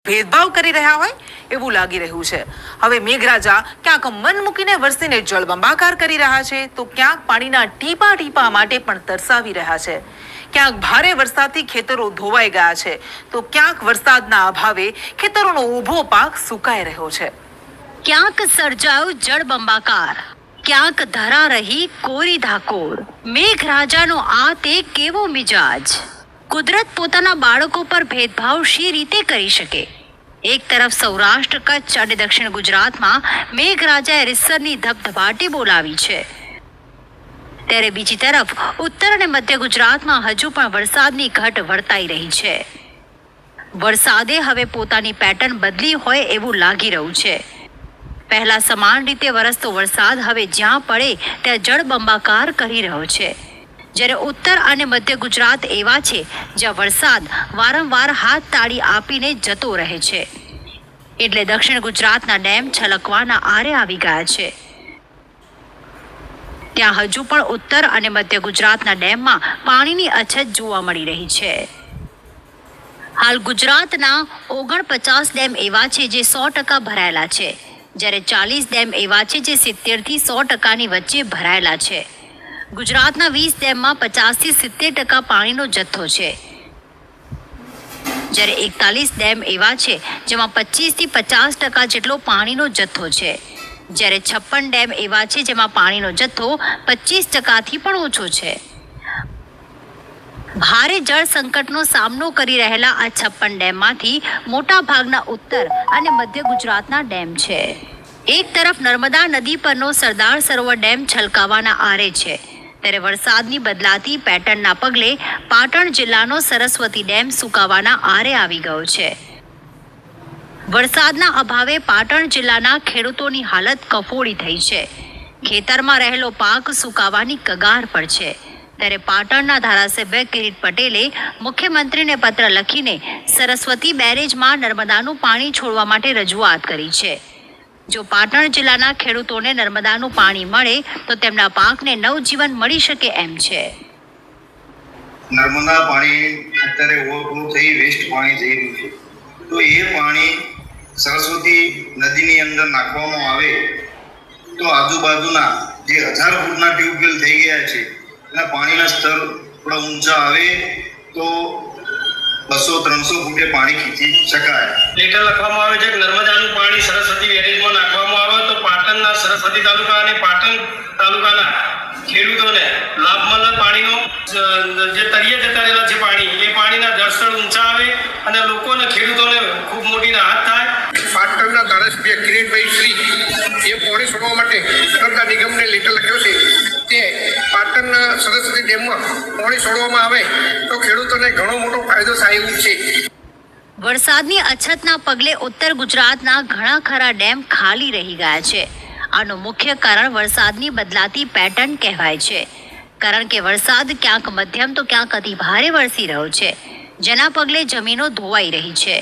ભેદભાવ કરી રહ્યા હોય એવું લાગી રહ્યું છે। હવે મેઘરાજા ક્યાંક મન મૂકીને વરસીને જળબંબાકાર કરી રહ્યા છે તો ક્યાંક પાણીના ટીપા ટીપા માટે પણ તરસાવી રહ્યા છે। ક્યાંક ભારે વરસાદથી ખેતરો ધોવાઈ ગયા છે તો ક્યાંક વરસાદના અભાવે ખેતરોનો ઊભો પાક સુકાઈ રહ્યો છે। ક્યાંક સર્જાયો જળબંબાકાર, ક્યાંક ધરા રહી કોરી ધાકોર। મેઘરાજાનો આ તે કેવો મિજાજ! કુદરત પોતાના બાળકો પર ભેદભાવ શી રીતે કરી શકે? એક તરફ સૌરાષ્ટ્ર, કચ્છ અને દક્ષિણ ગુજરાતમાં મેઘરાજાએ રીતસરની ધબધબાટી બોલાવી છે, ત્યારે બીજી તરફ ઉત્તર અને મધ્ય ગુજરાતમાં હજુ પણ વરસાદની ઘટ વર્તાઈ રહી છે। વરસાદે હવે પોતાની પેટર્ન બદલી હોય એવું લાગી રહ્યું છે। પહેલા સમાન રીતે વરસતો વરસાદ હવે જ્યાં પડે ત્યાં જળબંબાકાર કરી રહ્યો છે, જ્યારે ઉત્તર અને મધ્ય ગુજરાત એવા છે જ્યાં વરસાદ વારંવાર હાથ તાળી આપીને જતો રહે છે, એટલે દક્ષિણ ગુજરાતના ડેમ છલકવાના આરે આવી ગયા છે। ત્યાં હજુ પણ ઉત્તર અને મધ્ય ગુજરાતના ડેમમાં પાણીની અછત જોવા મળી રહી છે। હાલ ગુજરાતના 49 ડેમ એવા છે જે 100% ભરાયેલા છે, જ્યારે 40 ડેમ એવા છે જે 70 થી 100% વચ્ચે ભરાયેલા છે। ગુજરાતના 20 ડેમમાં 50 થી 70% પાણીનો જથ્થો છે, જ્યારે 41 ડેમ એવા છે જેમાં 25 થી 50% જેટલો પાણીનો જથ્થો છે, જ્યારે 56 ડેમ એવા છે જેમાં પાણીનો જથ્થો 25% થી પણ ઓછો છે। ભારે જળ સંકટનો સામનો કરી રહેલા આ 56 ડેમમાંથી મોટા ભાગના ઉત્તર અને મધ્ય ગુજરાતના ડેમ છે। એક તરફ નર્મદા નદી પરનો સરદાર સરોવર ડેમ છલકાવાના આરે છે, ત્યારે વરસાદની બદલાતી પેટર્નના પગલે પાટણ જિલ્લાનો સરસ્વતી ડેમ સુકાવાના આરે આવી ગયો છે। વરસાદના અભાવે પાટણ જિલ્લાના ખેડૂતોની હાલત કફોડી થઈ છે। ખેતરમાં રહેલો પાક સુકાવાની કગાર પર છે, ત્યારે પાટણના ધારાસભ્ય કિરીટ પટેલે મુખ્યમંત્રીને પત્ર લખીને સરસ્વતી બેરેજમાં નર્મદાનું પાણી છોડવા માટે રજૂઆત કરી છે। જો પાટણ જિલ્લાના ખેડૂતોને નર્મદાનું પાણી મળે તો તેમના પાકને નવજીવન મળી શકે એમ છે। નર્મદા પાણી અત્યારે ઓવરફ્લો થઈ વેસ્ટ પાણી જઈ રહ્યું છે, તો એ પાણી સરસ્વતી નદીની અંદર નાખવામાં આવે તો આજુબાજુના જે 1000 ફૂટના ટ્યુબવેલ થઈ ગયા છે એના પાણીના સ્તર થોડા ઊંચા આવે તો 200-300 ફૂટે પાણી ખીંચી શકાય। લેટર લખવામાં આવે છે કે નર્મદાનું પાણી સરસ્વતી બેરેજમાં નાખવામાં આવે તો પાટણના સરસ્વતી તાલુકા અને પાટણ તાલુકાના ખેડૂતોને લાભ મળે। પાણીનો જે તળિયે જતા રહેલા છે પાણી, એ પાણીના જળસ્તર ઊંચા આવે અને લોકોને ખેડૂતોને ખૂબ મોટી રાહત થાય। પાટણના ધારાસભ્ય કિરીટભાઈ શ્રી એ પાણી છોડવા માટે નર્મદા નિગમને લેટર લખ્યો છે તે પાટણના સરસ્વતી ડેમમાં પાણી છોડવામાં આવે તો ખેડૂતોને ઘણો મોટો ફાયદો થાય એવું છે। વરસાદની અછતના પગલે ઉત્તર ગુજરાતના ઘણા ખરા ડેમ ખાલી રહી ગયા છે। આનું મુખ્ય કારણ વરસાદની બદલાતી પેટર્ન કહેવાય છે, કારણ કે વરસાદ ક્યાંક મધ્યમ તો ક્યાંક અતિ ભારે વરસી રહ્યો છે, જેના પગલે જમીનો ધોવાઈ રહી છે।